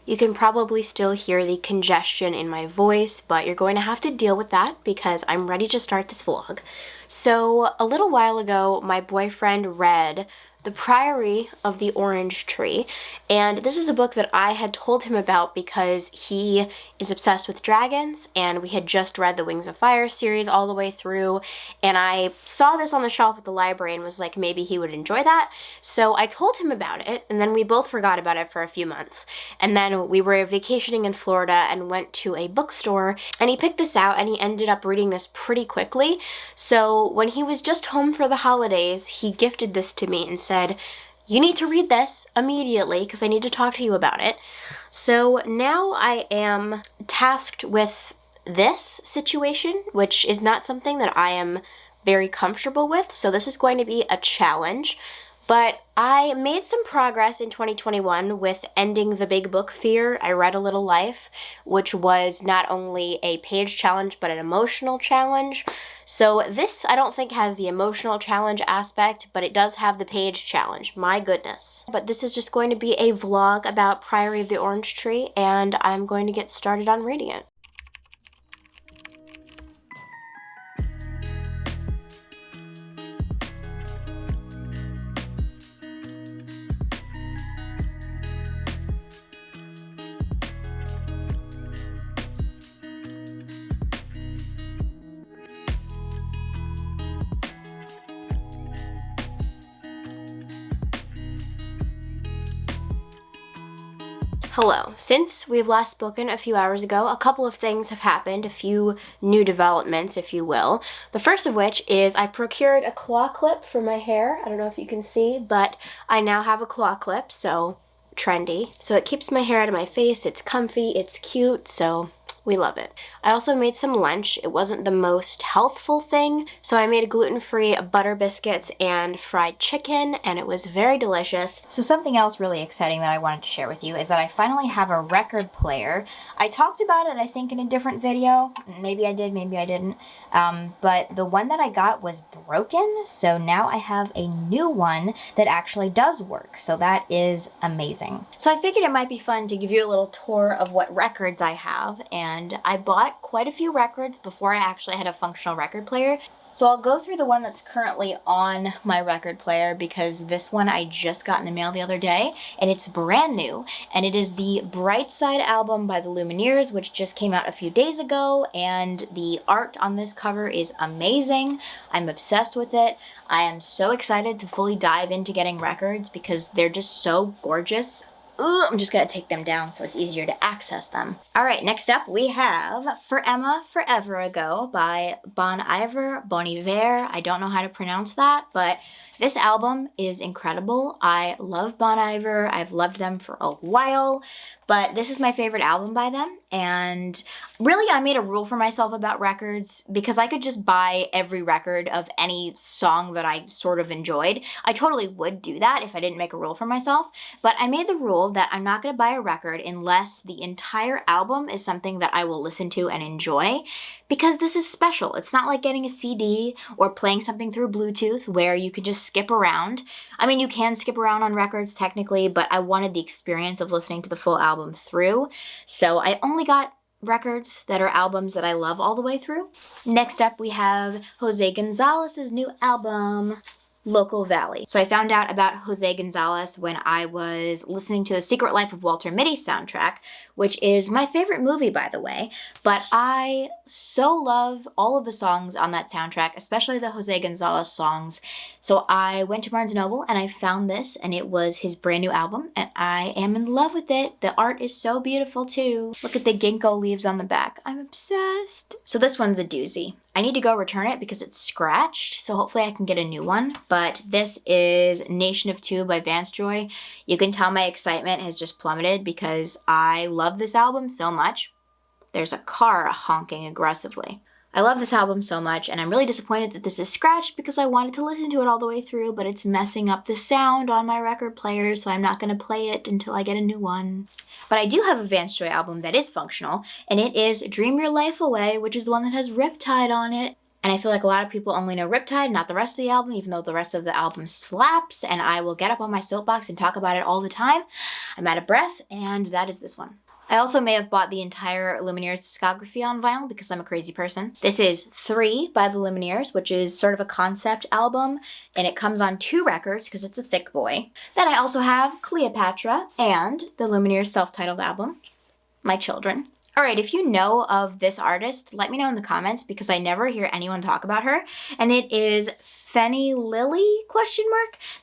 You can probably still hear the congestion in my voice, but you're going to have to deal with that because I'm ready to start this vlog. So, a little while ago, my boyfriend read The Priory of the Orange Tree, and this is a book that I had told him about because he is obsessed with dragons, and we had just read the Wings of Fire series all the way through, and I saw this on the shelf at the library and was like, maybe he would enjoy that. So I told him about it, and then we both forgot about it for a few months. And then we were vacationing in Florida and went to a bookstore, and he picked this out, and he ended up reading this pretty quickly. So when he was just home for the holidays, he gifted this to me and said, "You need to read this immediately because I need to talk to you about it." So now I am tasked with this situation, which is not something that I am very comfortable with, so this is going to be a challenge. But I made some progress in 2021 with ending the big book fear. I read A Little Life, which was not only a page challenge, but an emotional challenge. So this, I don't think, has the emotional challenge aspect, but it does have the page challenge. My goodness. But this is just going to be a vlog about Priory of the Orange Tree, and I'm going to get started on reading it. Hello. Since we've last spoken a few hours ago, a couple of things have happened, a few new developments, if you will. The first of which is I procured a claw clip for my hair. I don't know if you can see, but I now have a claw clip, so trendy. So it keeps my hair out of my face, it's comfy, it's cute, so we love it. I also made some lunch. It wasn't the most healthful thing, so I made gluten-free butter biscuits and fried chicken, and it was very delicious. So something else really exciting that I wanted to share with you is that I finally have a record player. I talked about it, I think, in a different video. Maybe I did, maybe I didn't. But the one that I got was broken, so now I have a new one that actually does work. So that is amazing. So I figured it might be fun to give you a little tour of what records I have, and I bought quite a few records before I actually had a functional record player. So I'll go through the one that's currently on my record player because this one I just got in the mail the other day and it's brand new, and it is the Bright Side album by the Lumineers, which just came out a few days ago, and the art on this cover is amazing. I'm obsessed with it. I am so excited to fully dive into getting records because they're just so gorgeous. Ooh, I'm just gonna take them down so it's easier to access them. All right, next up we have For Emma Forever Ago by Bon Iver. I don't know how to pronounce that, but this album is incredible. I love Bon Iver. I've loved them for a while, but this is my favorite album by them. And really, I made a rule for myself about records because I could just buy every record of any song that I sort of enjoyed. I totally would do that if I didn't make a rule for myself, but I made the rule that I'm not going to buy a record unless the entire album is something that I will listen to and enjoy, because this is special. It's not like getting a CD or playing something through Bluetooth where you can just skip around. I mean, you can skip around on records technically, but I wanted the experience of listening to the full album through, so I only got records that are albums that I love all the way through. Next up, we have Jose Gonzalez's new album, Local Valley. So I found out about Jose Gonzalez when I was listening to The Secret Life of Walter Mitty soundtrack, which is my favorite movie, by the way, but I so love all of the songs on that soundtrack, especially the Jose Gonzalez songs. So I went to Barnes & Noble and I found this, and it was his brand new album, and I am in love with it. The art is so beautiful too. Look at the ginkgo leaves on the back. I'm obsessed. So this one's a doozy. I need to go return it because it's scratched, so hopefully I can get a new one. But this is Nation of Two by Vance Joy. You can tell my excitement has just plummeted because I love this album so much. There's a car honking aggressively. I love this album so much, and I'm really disappointed that this is scratched because I wanted to listen to it all the way through, but it's messing up the sound on my record player, so I'm not going to play it until I get a new one. But I do have a Vance Joy album that is functional, and it is Dream Your Life Away, which is the one that has Riptide on it. And I feel like a lot of people only know Riptide, not the rest of the album, even though the rest of the album slaps, and I will get up on my soapbox and talk about it all the time. I'm out of breath, and that is this one. I also may have bought the entire Lumineers discography on vinyl because I'm a crazy person. This is 3 by the Lumineers, which is sort of a concept album, and it comes on 2 records because it's a thick boy. Then I also have Cleopatra and the Lumineers self-titled album, My Children. All right, if you know of this artist, let me know in the comments because I never hear anyone talk about her. And it is Fenny Lily, ?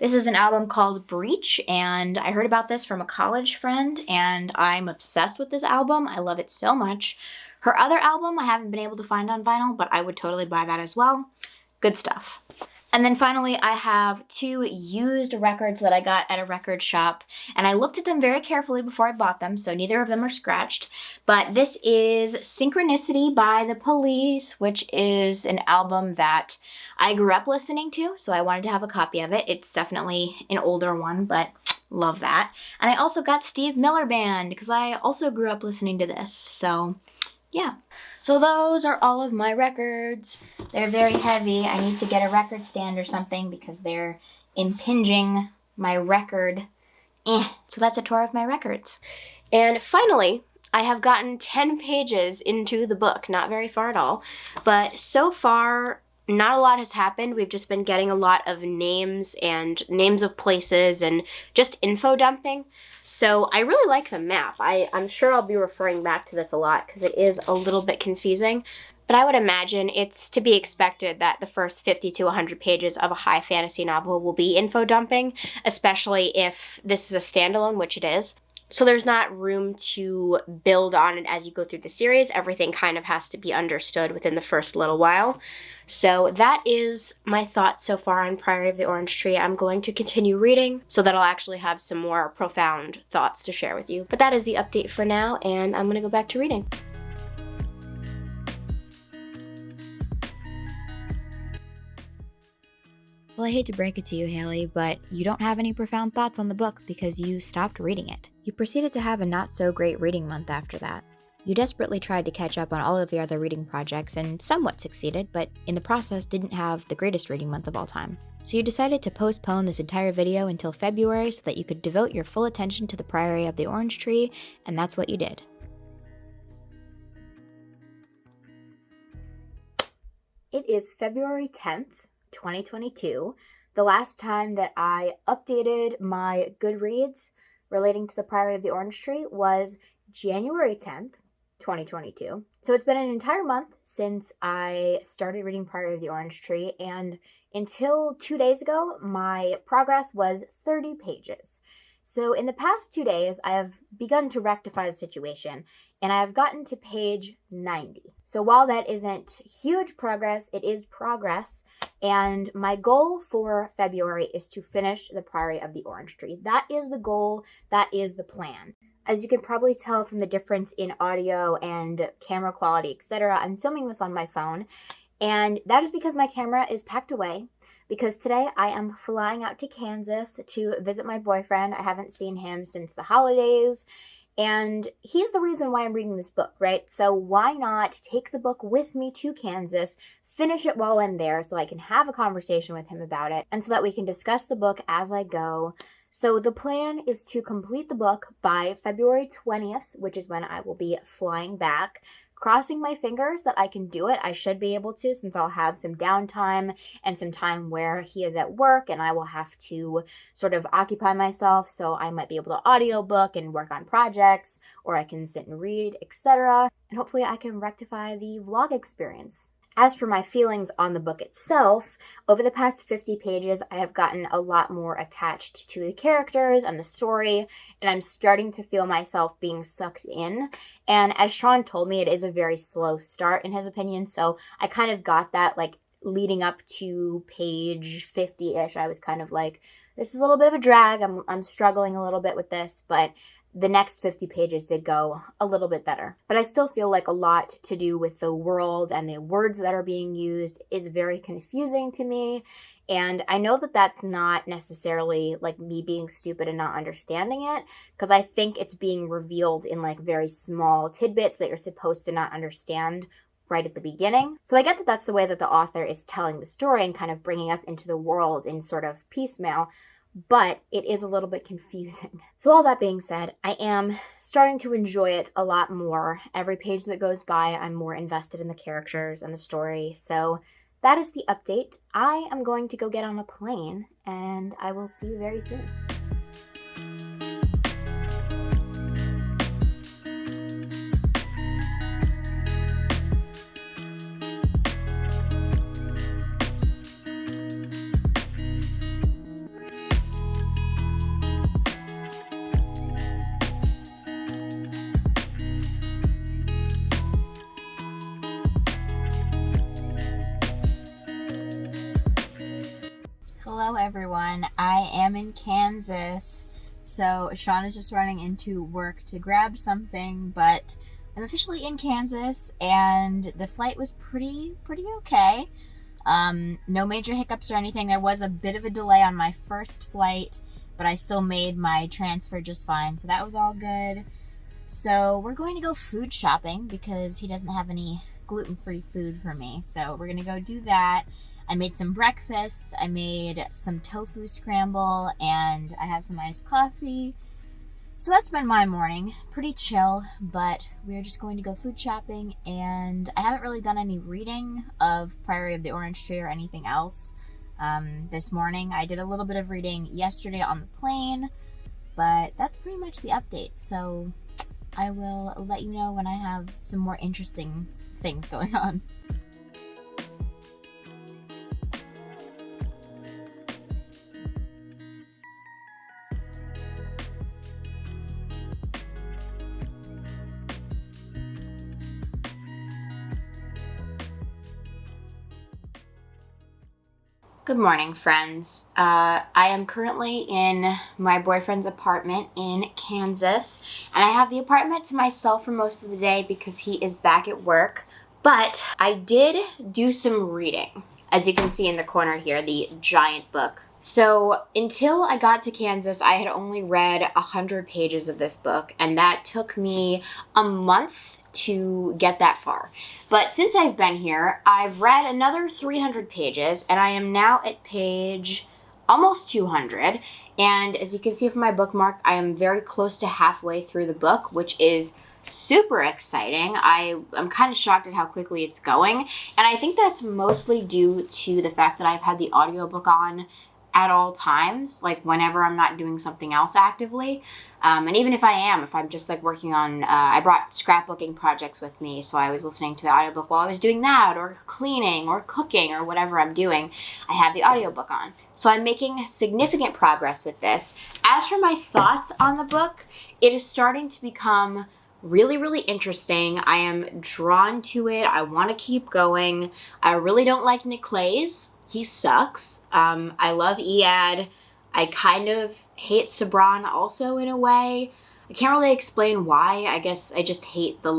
This is an album called Breach, and I heard about this from a college friend, and I'm obsessed with this album. I love it so much. Her other album I haven't been able to find on vinyl, but I would totally buy that as well. Good stuff. And then finally, I have 2 used records that I got at a record shop, and I looked at them very carefully before I bought them, so neither of them are scratched. But this is Synchronicity by The Police, which is an album that I grew up listening to, so I wanted to have a copy of it. It's definitely an older one, but love that. And I also got Steve Miller Band, because I also grew up listening to this, so yeah. So those are all of my records. They're very heavy. I need to get a record stand or something because they're impinging my record. So that's a tour of my records. And finally, I have gotten 10 pages into the book. Not very far at all. But so far, not a lot has happened. We've just been getting a lot of names and names of places and just info dumping. So I really like the map. I'm sure I'll be referring back to this a lot because it is a little bit confusing. But I would imagine it's to be expected that the first 50 to 100 pages of a high fantasy novel will be info dumping, especially if this is a standalone, which it is. So there's not room to build on it as you go through the series. Everything kind of has to be understood within the first little while. So that is my thoughts so far on Priory of the Orange Tree. I'm going to continue reading so that I'll actually have some more profound thoughts to share with you. But that is the update for now, and I'm going to go back to reading. Well, I hate to break it to you, Haley, but you don't have any profound thoughts on the book because you stopped reading it. You proceeded to have a not-so-great reading month after that. You desperately tried to catch up on all of your other reading projects and somewhat succeeded, but in the process didn't have the greatest reading month of all time. So you decided to postpone this entire video until February so that you could devote your full attention to the Priory of the Orange Tree, and that's what you did. It is February 10th. 2022, the last time that I updated my Goodreads relating to the Priory of the Orange Tree was January 10th, 2022. So it's been an entire month since I started reading Priory of the Orange Tree, and until 2 days ago, my progress was 30 pages. So in the past 2 days, I have begun to rectify the situation, and I have gotten to page 90. So while that isn't huge progress, it is progress, and my goal for February is to finish the Priory of the Orange Tree. That is the goal, that is the plan. As you can probably tell from the difference in audio and camera quality, etc., I'm filming this on my phone, and that is because my camera is packed away. Because today I am flying out to Kansas to visit my boyfriend. I haven't seen him since the holidays, and he's the reason why I'm reading this book, right? So why not take the book with me to Kansas, finish it while I'm there so I can have a conversation with him about it, and so that we can discuss the book as I go. So the plan is to complete the book by February 20th, which is when I will be flying back. Crossing my fingers that I can do it. I should be able to, since I'll have some downtime and some time where he is at work and I will have to sort of occupy myself. So I might be able to audiobook and work on projects, or I can sit and read, etc. And hopefully I can rectify the vlog experience. As for my feelings on the book itself, over the past 50 pages, I have gotten a lot more attached to the characters and the story, and I'm starting to feel myself being sucked in. And as Sean told me, it is a very slow start in his opinion, so I kind of got that, like, leading up to page 50-ish. I was kind of like, this is a little bit of a drag, I'm struggling a little bit with this, but the next 50 pages did go a little bit better. But I still feel like a lot to do with the world and the words that are being used is very confusing to me. And I know that that's not necessarily like me being stupid and not understanding it, because I think it's being revealed in like very small tidbits that you're supposed to not understand right at the beginning. So I get that that's the way that the author is telling the story and kind of bringing us into the world in sort of piecemeal, but it is a little bit confusing. So all that being said, I am starting to enjoy it a lot more. Every page that goes by, I'm more invested in the characters and the story. So that is the update. I am going to go get on a plane, and I will see you very soon. Hello everyone, I am in Kansas. So Sean is just running into work to grab something, but I'm officially in Kansas and the flight was pretty okay. No major hiccups or anything. There was a bit of a delay on my first flight, but I still made my transfer just fine, so that was all good. So we're going to go food shopping because he doesn't have any gluten-free food for me, so we're gonna go do that. I made some breakfast, I made some tofu scramble, and I have some iced coffee. So that's been my morning. Pretty chill, but we're just going to go food shopping, and I haven't really done any reading of Priory of the Orange Tree or anything else this morning. I did a little bit of reading yesterday on the plane, but that's pretty much the update. So I will let you know when I have some more interesting things going on. Good morning, friends. I am currently in my boyfriend's apartment in Kansas, and I have the apartment to myself for most of the day because he is back at work. But I did do some reading. As you can see in the corner here, the giant book. So until I got to Kansas, I had only read 100 pages of this book, and that took me a month to get that far. But since I've been here, I've read another 300 pages, and I am now at page almost 200. And as you can see from my bookmark, I am very close to halfway through the book, which is super exciting. I'm kind of shocked at how quickly it's going, and I think that's mostly due to the fact that I've had the audiobook on at all times, like whenever I'm not doing something else actively. And even if I'm just like working on, I brought scrapbooking projects with me, so I was listening to the audiobook while I was doing that, or cleaning, or cooking, or whatever I'm doing, I have the audiobook on. So I'm making significant progress with this. As for my thoughts on the book, it is starting to become really interesting. I am drawn to it. I want to keep going. I really don't like Nick Clay's. He sucks. I love Iad. I kind of hate Sabran also in a way. I can't really explain why. I guess I just hate the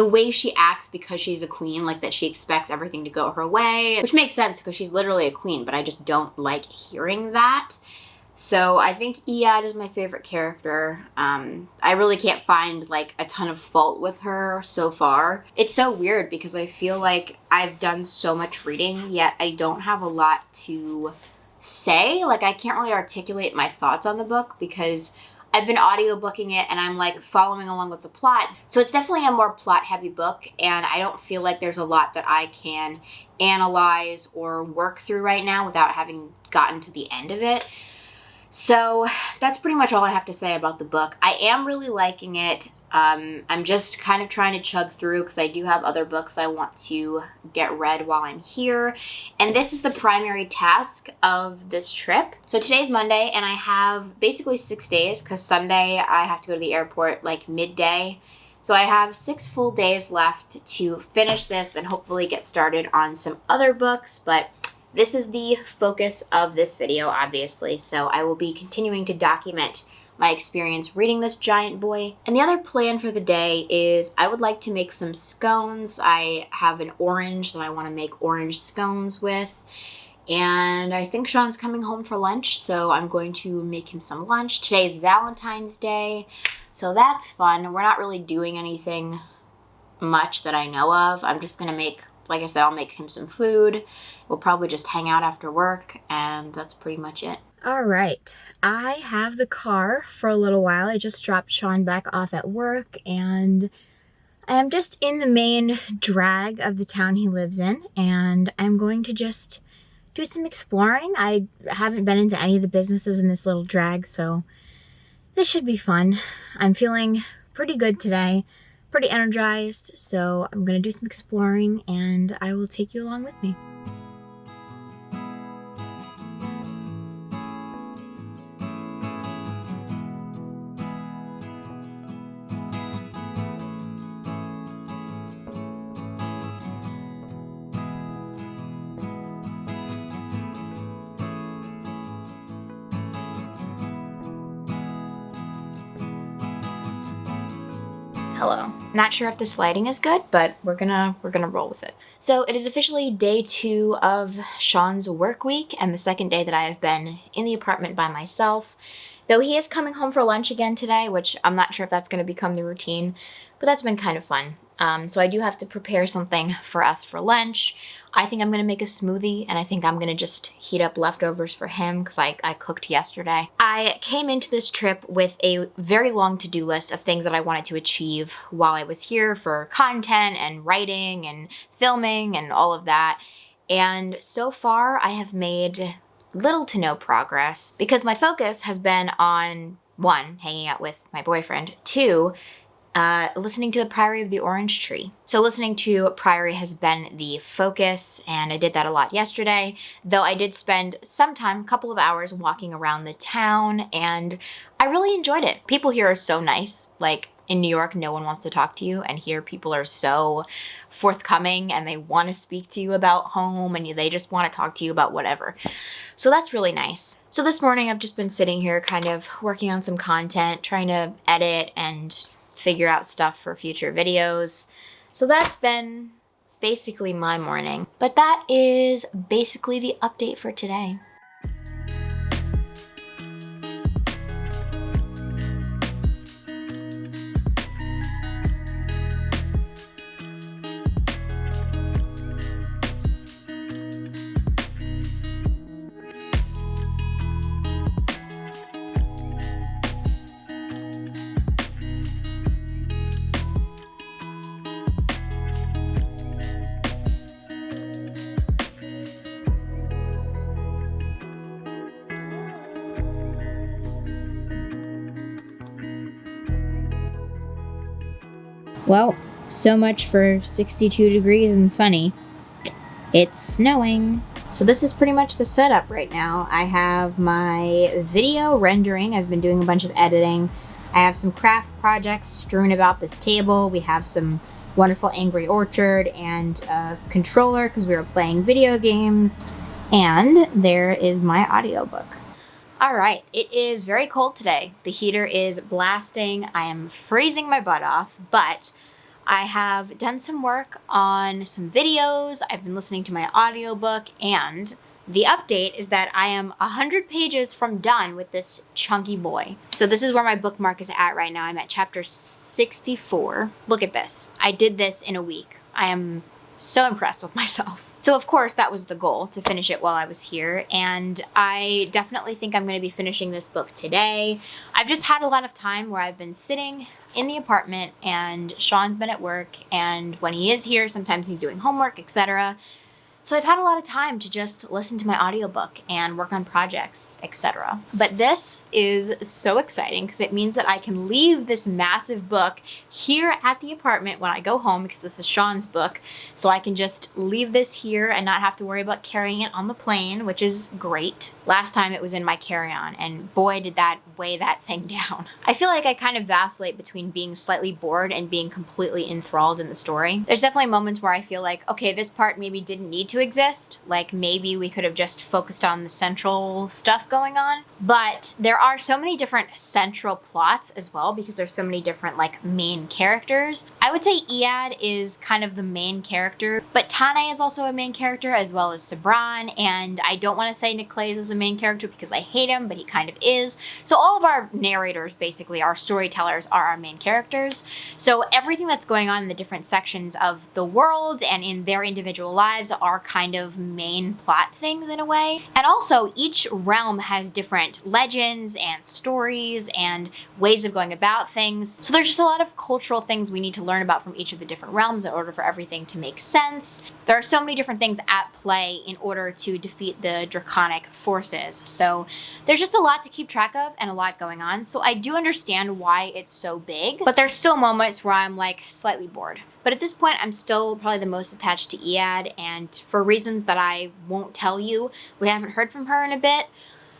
way she acts because she's a queen, like that she expects everything to go her way, which makes sense because she's literally a queen, but I just don't like hearing that. So I think Iad is my favorite character. I really can't find like a ton of fault with her so far. It's so weird because I feel like I've done so much reading, yet I don't have a lot to say. Like I can't really articulate my thoughts on the book because I've been audiobooking it and I'm like following along with the plot. So it's definitely a more plot heavy book, and I don't feel like there's a lot that I can analyze or work through right now without having gotten to the end of it. So that's pretty much all I have to say about the book. I am really liking it. I'm just kind of trying to chug through because I do have other books I want to get read while I'm here. And this is the primary task of this trip. So today's Monday, and I have basically 6 days because Sunday I have to go to the airport like midday. So I have 6 full days left to finish this and hopefully get started on some other books. But this is the focus of this video, obviously, so I will be continuing to document my experience reading this giant boy. And the other plan for the day is I would like to make some scones. I have an orange that I want to make orange scones with. And I think Sean's coming home for lunch, so I'm going to make him some lunch. Today is Valentine's Day, so that's fun. We're not really doing anything much that I know of. I'm just gonna make, like I said, I'll make him some food. We'll probably just hang out after work, and that's pretty much it. All right, I have the car for a little while. I just dropped Sean back off at work, and I am just in the main drag of the town he lives in, and I'm going to just do some exploring. I haven't been into any of the businesses in this little drag, so this should be fun. I'm feeling pretty good today, pretty energized, so I'm gonna do some exploring and I will take you along with me. Hello. Not sure if this lighting is good, but we're gonna roll with it. So it is officially day 2 of Sean's work week and the second day that I have been in the apartment by myself. Though he is coming home for lunch again today, which I'm not sure if that's gonna become the routine, but that's been kind of fun. So I do have to prepare something for us for lunch. I think I'm gonna make a smoothie, and I think I'm gonna just heat up leftovers for him because I cooked yesterday. I came into this trip with a very long to-do list of things that I wanted to achieve while I was here for content and writing and filming and all of that. And so far I have made little to no progress because my focus has been on 1, hanging out with my boyfriend, 2, listening to the Priory of the Orange Tree. So listening to Priory has been the focus, and I did that a lot yesterday, though I did spend some time, a couple of hours, walking around the town, and I really enjoyed it. People here are so nice. Like, in New York, no one wants to talk to you, and here people are so forthcoming, and they want to speak to you about home, and they just want to talk to you about whatever. So that's really nice. So this morning I've just been sitting here kind of working on some content, trying to edit and figure out stuff for future videos. So that's been basically my morning. But that is basically the update for today. Well, so much for 62 degrees and sunny. It's snowing. So this is pretty much the setup right now. I have my video rendering. I've been doing a bunch of editing. I have some craft projects strewn about this table. We have some wonderful Angry Orchard and a controller because we were playing video games. And there is my audiobook. All right, it is very cold today. The heater is blasting. I am freezing my butt off, but I have done some work on some videos. I've been listening to my audiobook, and the update is that I am 100 pages from done with this chunky boy. So this is where my bookmark is at right now. I'm at chapter 64. Look at this. I did this in a week. I am so impressed with myself. So of course that was the goal, to finish it while I was here, and I definitely think I'm going to be finishing this book today. I've just had a lot of time where I've been sitting in the apartment and Sean's been at work, and when he is here sometimes he's doing homework, etc. So I've had a lot of time to just listen to my audiobook and work on projects, etc. But this is so exciting because it means that I can leave this massive book here at the apartment when I go home, because this is Sean's book. So I can just leave this here and not have to worry about carrying it on the plane, which is great. Last time it was in my carry-on, and boy did that weigh that thing down. I feel like I kind of vacillate between being slightly bored and being completely enthralled in the story. There's definitely moments where I feel like, okay, this part maybe didn't need to to exist. Like maybe we could have just focused on the central stuff going on. But there are so many different central plots as well because there's so many different like main characters. I would say Iyad is kind of the main character, but Tane is also a main character as well as Sabran, and I don't want to say Nicolaes is a main character because I hate him, but he kind of is. So all of our narrators, basically, our storytellers, are our main characters. So everything that's going on in the different sections of the world and in their individual lives are kind of main plot things in a way. And also each realm has different legends and stories and ways of going about things. So there's just a lot of cultural things we need to learn about from each of the different realms in order for everything to make sense. There are so many different things at play in order to defeat the draconic forces. So there's just a lot to keep track of and a lot going on. So I do understand why it's so big, but there's still moments where I'm like slightly bored. But at this point, I'm still probably the most attached to Iyad, and for reasons that I won't tell you, we haven't heard from her in a bit.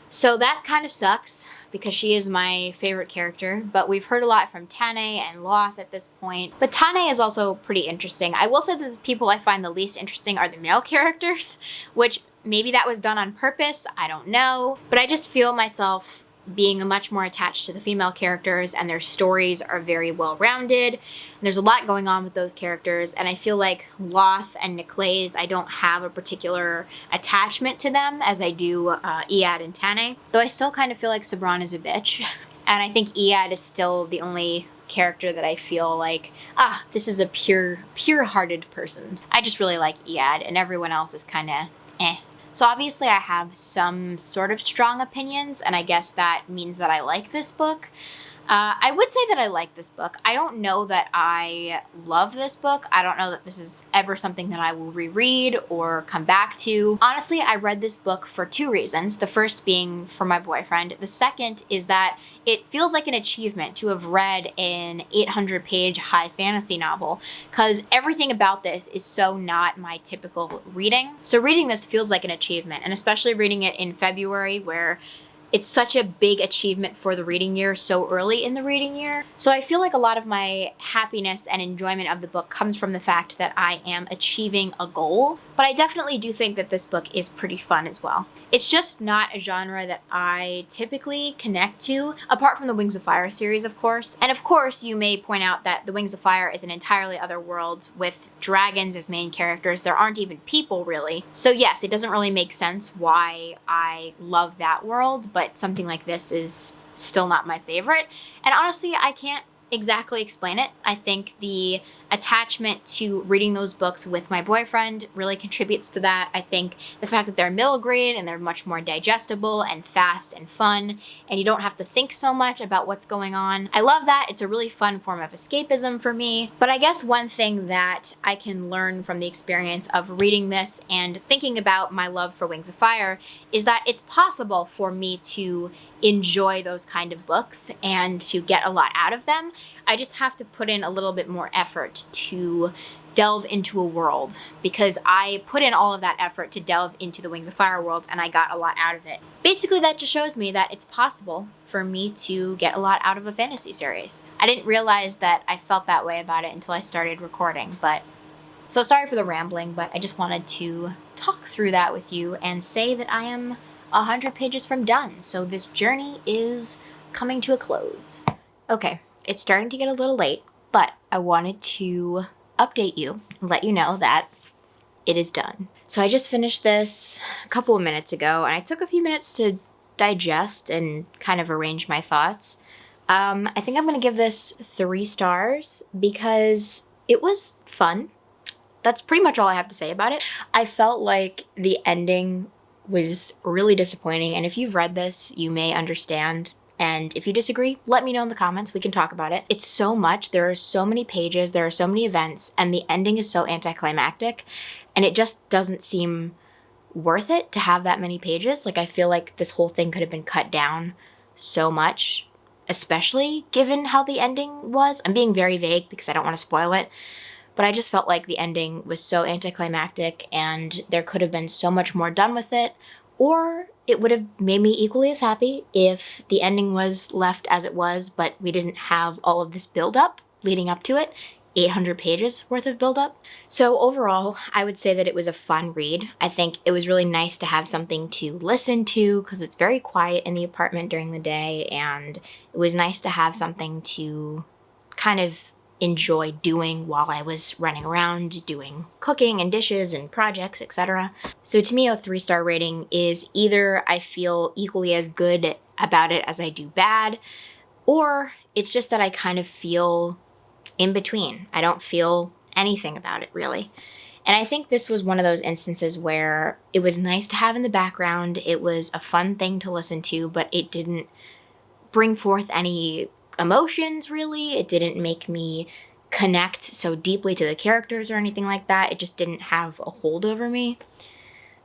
So that kind of sucks because she is my favorite character, but we've heard a lot from Tane and Loth at this point. But Tane is also pretty interesting. I will say that the people I find the least interesting are the male characters, which maybe that was done on purpose, I don't know. But I just feel myself being much more attached to the female characters, and their stories are very well-rounded. There's a lot going on with those characters, and I feel like Loth and Nicolaes, I don't have a particular attachment to them as I do Iyad and Tane. Though I still kind of feel like Sabran is a bitch. And I think Iyad is still the only character that I feel like, this is a pure-hearted person. I just really like Iyad, and everyone else is kind of eh. So obviously I have some sort of strong opinions, and I guess that means that I like this book. I would say that I like this book. I don't know that I love this book. I don't know that this is ever something that I will reread or come back to. Honestly, I read this book for two reasons. The first being for my boyfriend. The second is that it feels like an achievement to have read an 800-page high fantasy novel, because everything about this is so not my typical reading. So reading this feels like an achievement, and especially reading it in February where it's such a big achievement for the reading year so early in the reading year. So I feel like a lot of my happiness and enjoyment of the book comes from the fact that I am achieving a goal. But I definitely do think that this book is pretty fun as well. It's just not a genre that I typically connect to, apart from the Wings of Fire series, of course. And of course, you may point out that the Wings of Fire is an entirely other world with dragons as main characters. There aren't even people, really. So yes, it doesn't really make sense why I love that world, but something like this is still not my favorite. And honestly, I can't exactly explain it. I think the attachment to reading those books with my boyfriend really contributes to that. I think the fact that they're middle grade and they're much more digestible and fast and fun, and you don't have to think so much about what's going on. I love that. It's a really fun form of escapism for me. But I guess one thing that I can learn from the experience of reading this and thinking about my love for Wings of Fire is that it's possible for me to enjoy those kind of books and to get a lot out of them. I just have to put in a little bit more effort to delve into a world, because I put in all of that effort to delve into the Wings of Fire world and I got a lot out of it. Basically, that just shows me that it's possible for me to get a lot out of a fantasy series. I didn't realize that I felt that way about it until I started recording, so sorry for the rambling, but I just wanted to talk through that with you and say that I am 100 pages from done, so this journey is coming to a close. Okay, it's starting to get a little late, but I wanted to update you and let you know that it is done. So I just finished this a couple of minutes ago, and I took a few minutes to digest and kind of arrange my thoughts. I think I'm gonna give this 3 stars because it was fun. That's pretty much all I have to say about it. I felt like the ending was really disappointing, and if you've read this, you may understand. And if you disagree, let me know in the comments. We can talk about it. It's so much. There are so many pages. There are so many events. And the ending is so anticlimactic. And it just doesn't seem worth it to have that many pages. Like, I feel like this whole thing could have been cut down so much, especially given how the ending was. I'm being very vague because I don't want to spoil it. But I just felt like the ending was so anticlimactic and there could have been so much more done with it. Or it would have made me equally as happy if the ending was left as it was, but we didn't have all of this build-up leading up to it. 800 pages worth of buildup. So overall, I would say that it was a fun read. I think it was really nice to have something to listen to because it's very quiet in the apartment during the day, and it was nice to have something to kind of enjoy doing while I was running around doing cooking and dishes and projects, etc. So to me, a 3-star rating is either I feel equally as good about it as I do bad, or it's just that I kind of feel in between. I don't feel anything about it, really. And I think this was one of those instances where it was nice to have in the background. It was a fun thing to listen to, but it didn't bring forth any emotions, really. It didn't make me connect so deeply to the characters or anything like that. It just didn't have a hold over me.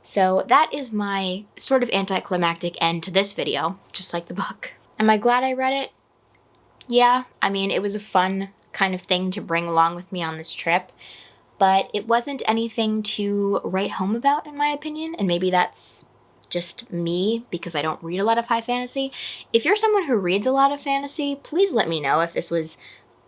So that is my sort of anticlimactic end to this video, just like the book. Am I glad I read it? Yeah, I mean, it was a fun kind of thing to bring along with me on this trip, but it wasn't anything to write home about, in my opinion, and maybe that's just me because I don't read a lot of high fantasy. If you're someone who reads a lot of fantasy, please let me know if this was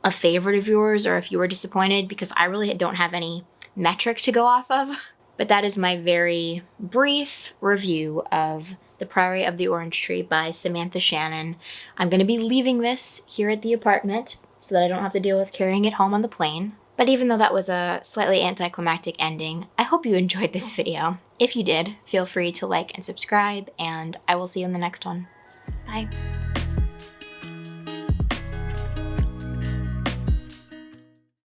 a favorite of yours or if you were disappointed, because I really don't have any metric to go off of. But that is my very brief review of The Priory of the Orange Tree by Samantha Shannon. I'm going to be leaving this here at the apartment so that I don't have to deal with carrying it home on the plane. But even though that was a slightly anticlimactic ending, I hope you enjoyed this video. If you did, feel free to like and subscribe, and I will see you in the next one. Bye.